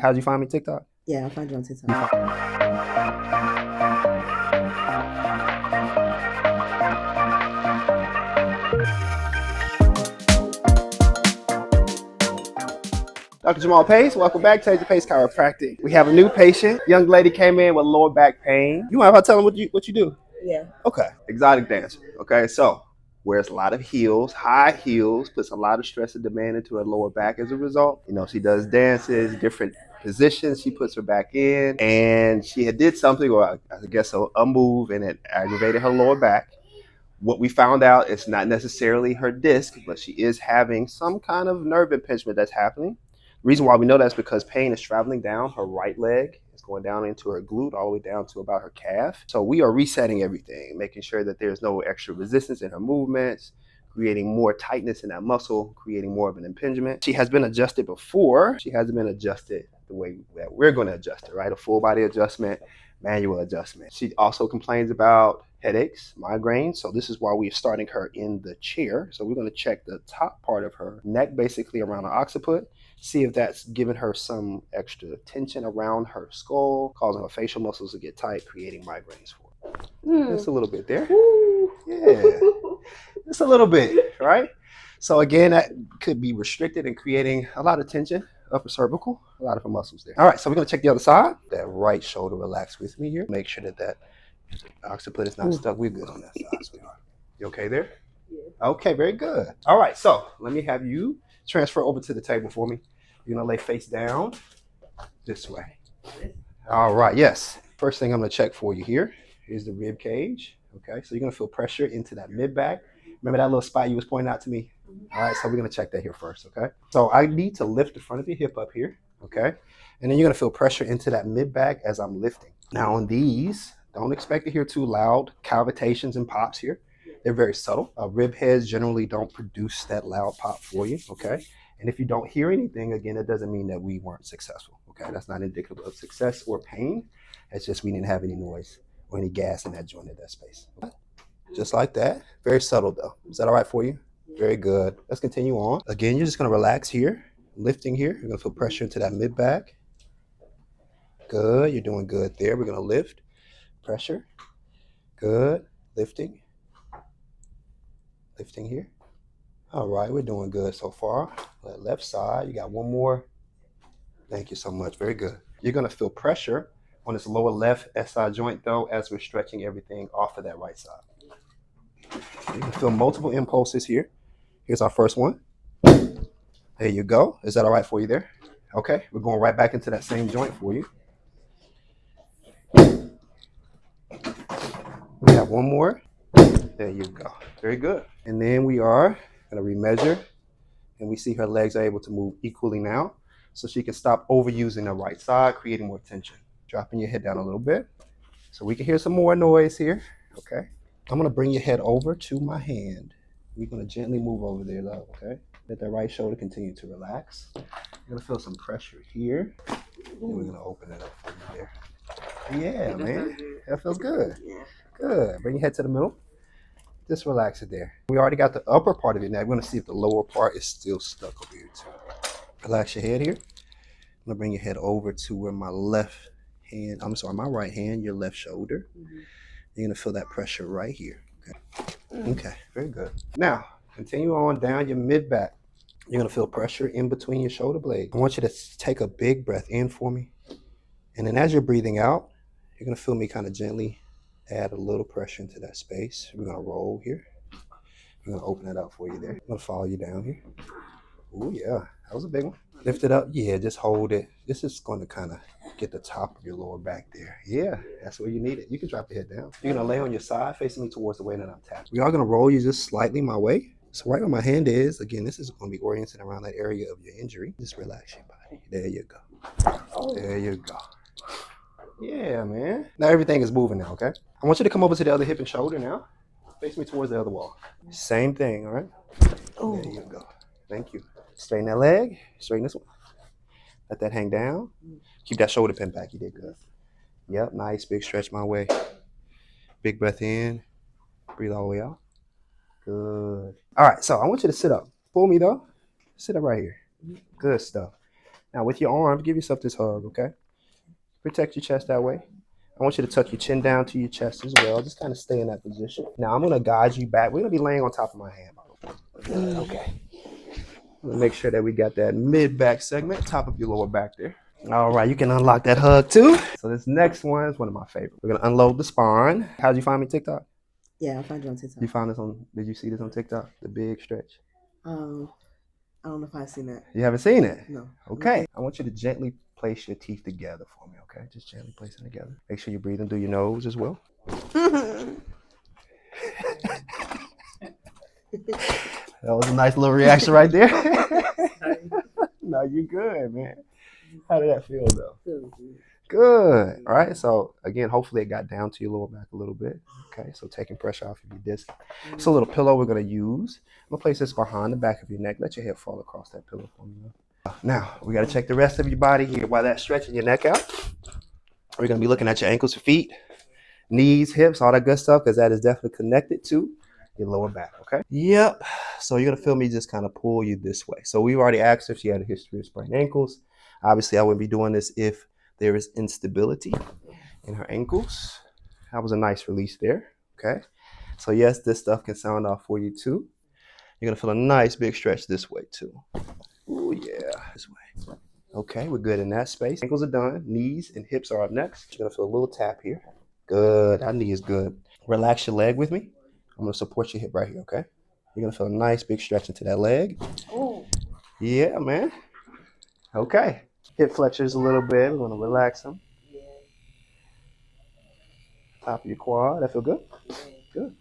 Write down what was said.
How'd you find me TikTok? Yeah, I'll find you on TikTok. Dr. Jamal Pace, welcome back to Change-of-Pace-Chiropractic. We have a new patient. Young lady came in with lower back pain. You mind if I tell them what you do? Yeah. Okay. Exotic dancer. Okay, so wears a lot of heels, high heels, puts a lot of stress and demand into her lower back as a result. You know, she does dances, different positions she puts her back in, and she had did something, or I guess a move, and it aggravated her lower back. What we found out is not necessarily her disc, but she is having some kind of nerve impingement that's happening. The reason why we know that's because pain is traveling down her right leg. It's going down into her glute, all the way down to about her calf. So we are resetting everything, making sure that there's no extra resistance in her movements, creating more tightness in that muscle, creating more of an impingement. She has been adjusted before. She hasn't been adjusted the way that we're going to adjust it, right? A full body adjustment, manual adjustment. She also complains about headaches, migraines. So this is why we're starting her in the chair. So we're going to check the top part of her neck, basically around her occiput, see if that's giving her some extra tension around her skull, causing her facial muscles to get tight, creating migraines for her. Just a little bit there. Yeah, just a little bit, right? So again, that could be restricted and creating a lot of tension, upper cervical, a lot of her muscles there. All right, so we're gonna check the other side. That right shoulder relax with me here. Make sure that occiput is not stuck. We're good on that side, sweetheart. You okay there? Yeah. Okay, very good. All right, so let me have you transfer over to the table for me. You're gonna lay face down this way. All right, yes. First thing I'm gonna check for you here is the rib cage. Okay, so you're gonna feel pressure into that mid back. Remember that little spot you was pointing out to me? All right, so we're gonna check that here first, okay? So I need to lift the front of your hip up here, okay? And then you're gonna feel pressure into that mid back as I'm lifting. Now on these, don't expect to hear too loud cavitations and pops here. They're very subtle. Rib heads generally don't produce that loud pop for you, okay? And if you don't hear anything, again, it doesn't mean that we weren't successful, okay? That's not indicative of success or pain. It's just we didn't have any noise or any gas in that joint at that space. Okay? Just like that. Very subtle though. Is that all right for you? Very good. Let's continue on. Again, you're just gonna relax here, lifting here. You're gonna feel pressure into that mid back. Good, you're doing good there. We're gonna lift, pressure. Good, lifting here. All right, we're doing good so far. Left side, you got one more. Thank you so much, very good. You're gonna feel pressure on this lower left SI joint though, as we're stretching everything off of that right side. You can feel multiple impulses here. Here's our first one. There you go. Is that all right for you there? Okay, we're going right back into that same joint for you. We have one more. There you go. Very good. And then we are going to remeasure, and we see her legs are able to move equally now, so she can stop overusing the right side, creating more tension. Dropping your head down a little bit so we can hear some more noise here. Okay. I'm going to bring your head over to my hand. We're going to gently move over there, love, okay? Let that right shoulder continue to relax. You're going to feel some pressure here. And we're going to open it up for you there. Yeah, man. That feels good. Good. Bring your head to the middle. Just relax it there. We already got the upper part of your neck. We're going to see if the lower part is still stuck over here, too. Relax your head here. I'm going to bring your head over to where my my right hand, your left shoulder. You're going to feel that pressure right here. Okay, very good. Now, continue on down your mid back. You're going to feel pressure in between your shoulder blades. I want you to take a big breath in for me. And then as you're breathing out, you're going to feel me kind of gently add a little pressure into that space. We're going to roll here. We're going to open it up for you there. I'm going to follow you down here. Oh, yeah. That was a big one. Lift it up. Yeah, just hold it. This is going to kind of get the top of your lower back there. Yeah, that's where you need it. You can drop your head down. You're going to lay on your side, facing me towards the way that I'm tapping. We are going to roll you just slightly my way. So right where my hand is, again, this is going to be oriented around that area of your injury. Just relax your body. There you go. There you go. Yeah, man. Now everything is moving now, okay? I want you to come over to the other hip and shoulder now. Face me towards the other wall. Same thing, all right? There you go. Thank you. Straighten that leg. Straighten this one. Let that hang down. Keep that shoulder pin back. You did good. Yep, nice. Big stretch my way. Big breath in. Breathe all the way out. Good. All right, so I want you to sit up. Pull me, though. Sit up right here. Good stuff. Now with your arms, give yourself this hug, okay? Protect your chest that way. I want you to tuck your chin down to your chest as well. Just kind of stay in that position. Now I'm gonna guide you back. We're gonna be laying on top of my hand. Okay. Make sure that we got that mid back segment, top of your lower back there. All right, you can unlock that hug too. So this next one is one of my favorites. We're gonna unload the spine. How'd you find me TikTok? Yeah, I found you on TikTok. You found this on? Did you see this on TikTok? The big stretch. I don't know if I've seen that. You haven't seen it? No. Okay. I want you to gently place your teeth together for me. Okay, just gently place them together. Make sure you're breathing through your nose as well. That was a nice little reaction right there. No, you're good, man. How did that feel though? Good. All right. So again, hopefully it got down to your lower back a little bit. Okay. So taking pressure off of your disc. It's a little pillow we're gonna use. I'm gonna place this behind the back of your neck. Let your head fall across that pillow for me. Now we gotta check the rest of your body here. While that's stretching your neck out, we're gonna be looking at your ankles, your feet, knees, hips, all that good stuff, because that is definitely connected to your lower back. Okay. Yep. So you're gonna feel me just kind of pull you this way. So we've already asked if she had a history of sprained ankles. Obviously, I wouldn't be doing this if there is instability in her ankles. That was a nice release there. Okay. So yes, this stuff can sound off for you too. You're gonna feel a nice big stretch this way too. Oh yeah, this way. Okay, we're good in that space. Ankles are done. Knees and hips are up next. You're gonna feel a little tap here. Good. That knee is good. Relax your leg with me. I'm gonna support your hip right here. Okay. You're gonna feel a nice big stretch into that leg. Oh. Yeah, man. Okay. Hip flexors a little bit. We're gonna relax them. Top of your quad. That feel good? Good.